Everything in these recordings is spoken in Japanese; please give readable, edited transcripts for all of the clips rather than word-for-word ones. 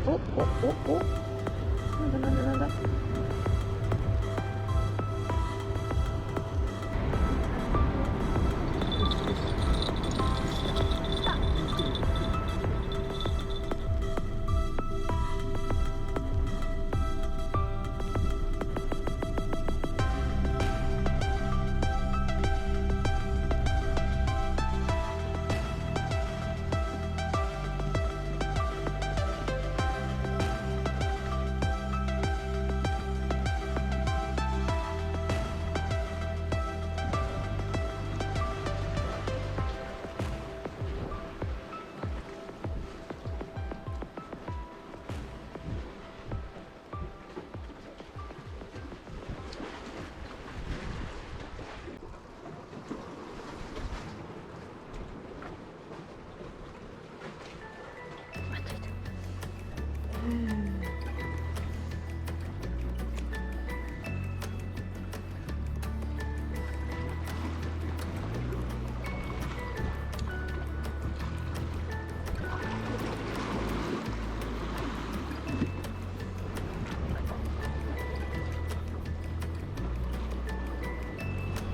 おなんだ。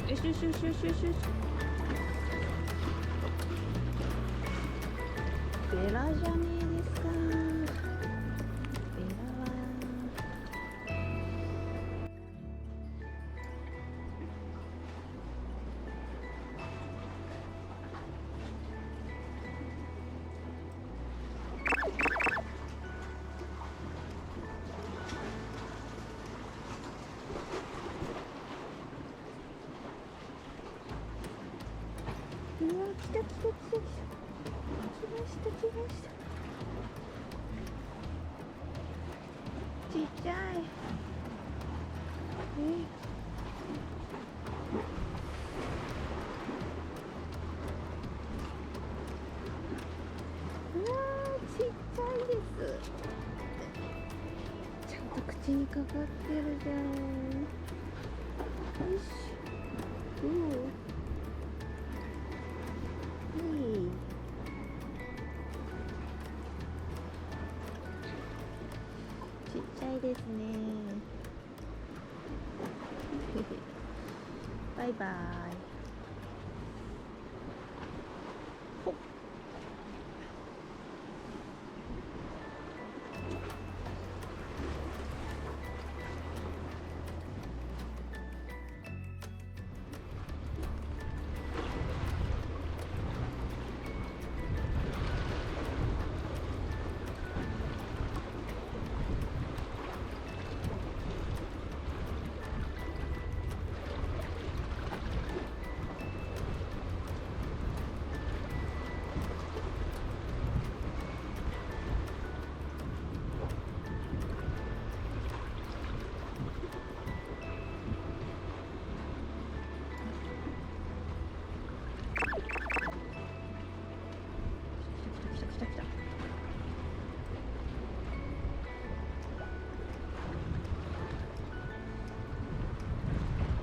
よし。ベラじゃねえですか。ベラはうわ、来ました。ちっちゃい。うわー、ちっちゃいです。ちゃんと口にかかってるじゃん。よし。ちっちゃいですね。バイバイ。ほっ。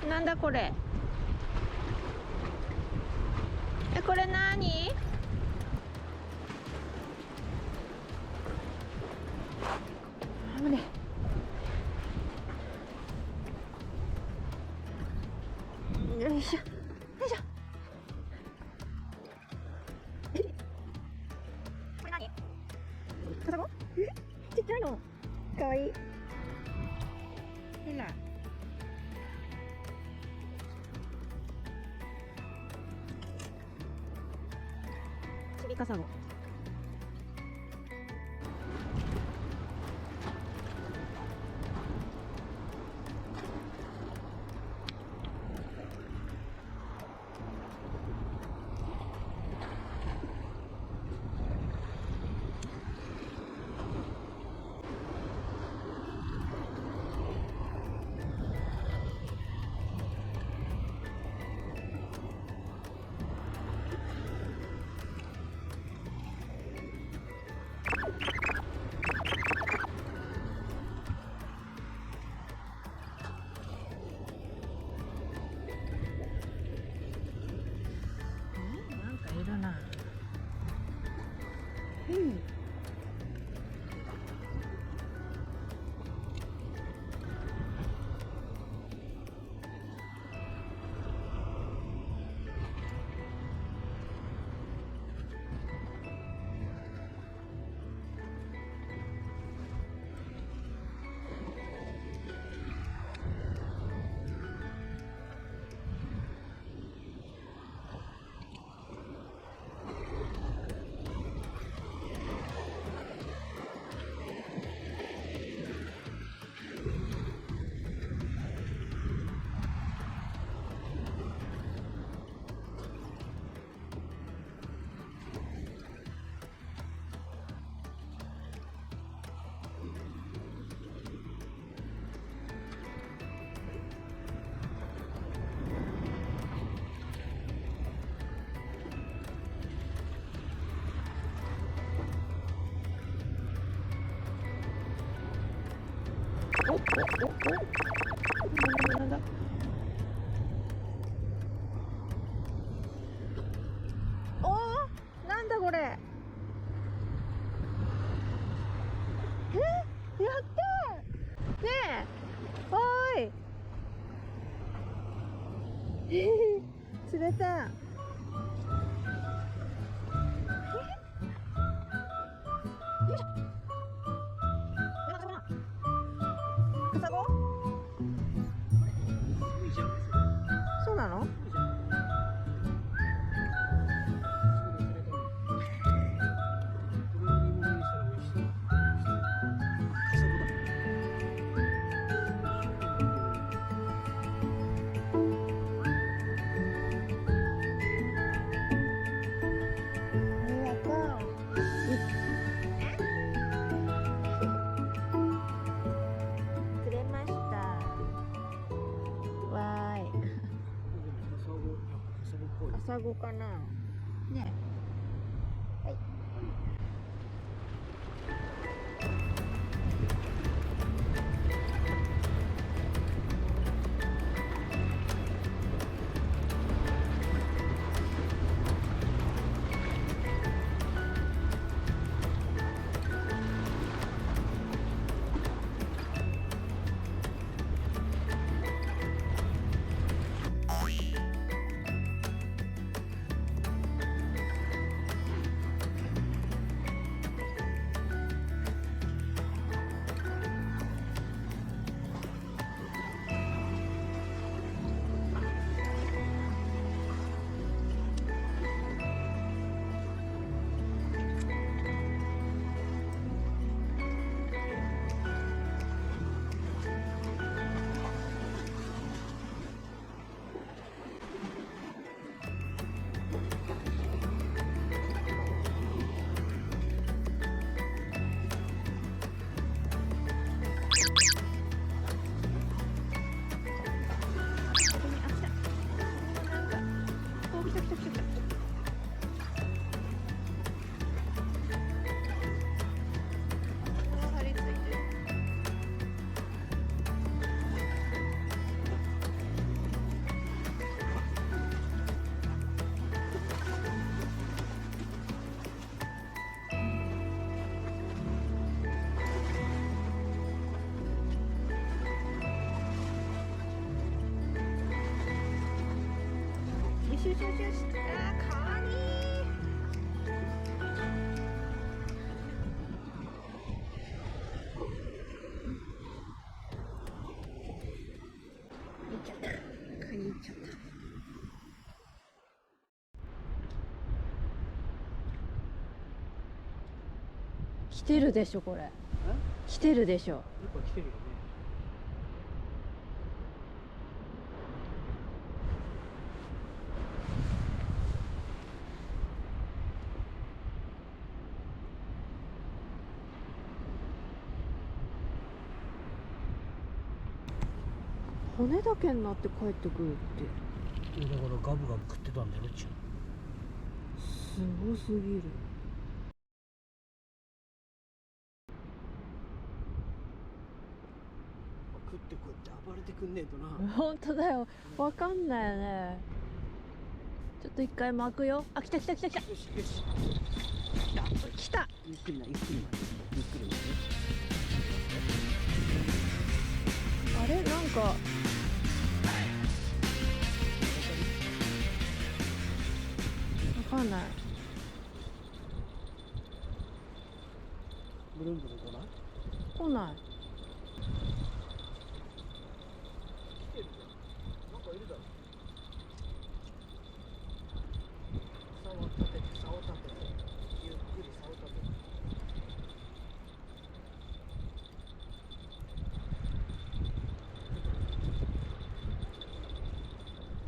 なんだこれ。これ何？危ねえ。よいしょ。これ何？カサゴ？ちっちゃいの。かわいい。ほら。チビカサゴ。なんだ。おお、なんだこれ。やったー。ねえ、おーい。釣れた。よいしょ。カサゴ？そうなの？釣れました。わーい。カサゴかな。ね。はい。シュシュシュシュ。あー、かわいい。いっちゃった。カニいっちゃった。来てるでしょこれ。来てるでしょ。やっぱ来てるよね。骨だけになって帰ってくるって。だからガブガブ食ってたんだよ、ちゅう。すごすぎる。食ってこうやって暴れてくんねえとな。本当だよ。わかんないよね。ちょっと一回巻くよ。あ、来た来た来た来た。よしよし。来た。ゆっくりな、ゆっくりな。ゆっくりなね。あれ、なんか。わかんない。ブルンブルン来ない？来ない。なんかいるだろ。竿を立てて、竿を立てて、ゆっくり竿を立てて。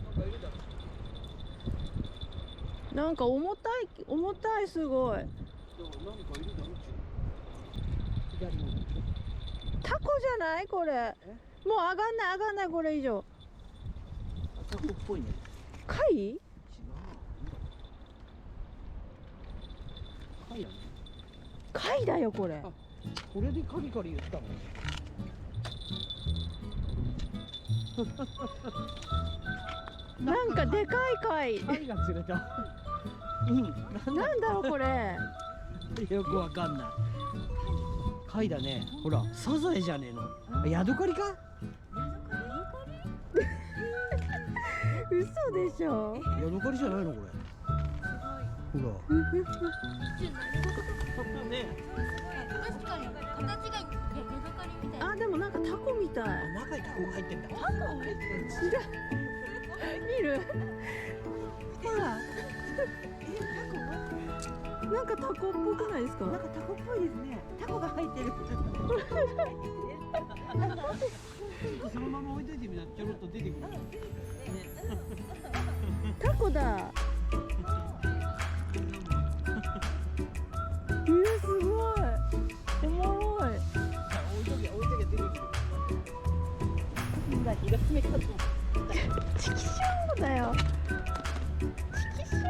なんかいるだろ。なんか重たい、重たい、すごい。でも何かいるだろ、左に。タコじゃないこれ。もう上がんない上がんない、これ以上。タコっぽいね。貝？違う。貝やね。貝だよこれ。あ、これでカリカリ言ったの。なんかでかい貝。貝が釣れた。うん。なんだろうこれ。よくわかんない。貝だね。ほら、サザエじゃねえの。ヤドカリか？嘘でしょ。ヤドカリじゃないのこれ。ほら。ね。確かに形がヤドカリみたいな。あ、でもなんかタコみたい。中にタコが入ってんだ。違う。見る。ほら。なんかタコっぽくないですか。なんかタコっぽいですね。タコが入ってる。そのまま置いといてみたらちょろっと出てくる。タコだ。すごい。おもろい。置いとけ出てくる。今火が詰めたと。チキショーだよ。チキショー。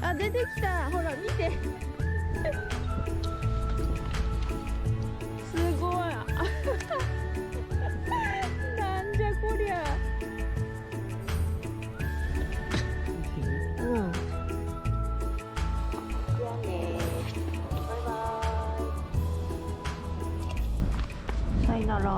あ、出てきた。ほら見て。すごい。なんじゃこりゃ。うん。じゃあね。バイバイ。さよなら。